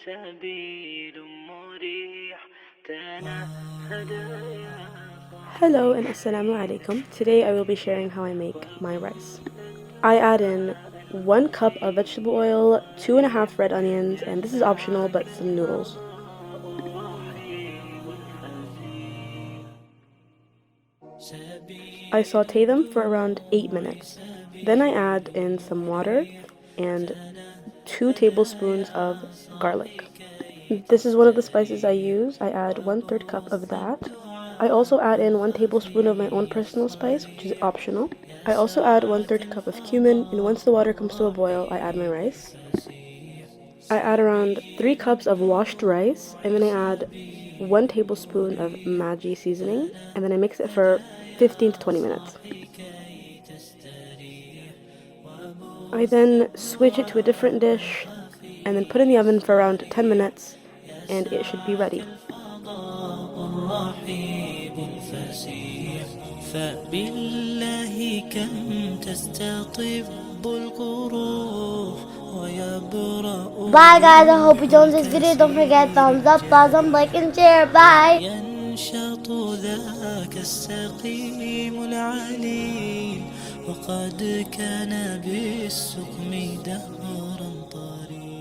Hello and assalamu alaikum. Today I will be sharing how I make my rice. I add in 1 cup of vegetable oil, 2.5 red onions, and this is optional, but some noodles. I saute them for around 8 minutes. Then I add in some water and 2 tablespoons of garlic. This is one of the spices I use. I add 1/3 cup of that. I also add in 1 tablespoon of my own personal spice, which is optional. I also add 1/3 cup of cumin, and once the water comes to a boil, I add my rice. I add around 3 cups of washed rice, and then I add 1 tablespoon of Maggi seasoning, and then I mix it for 15 to 20 minutes. I then switch it to a different dish, and then put in the oven for around 10 minutes, and it should be ready. فبالله كم تستطب القروح ويبرأ. Bye guys, I hope you enjoyed this video. Don't forget thumbs up, like and share. Bye. ينشط ذاك السقيم العليل وقد كان بالسقم دهرا طريق.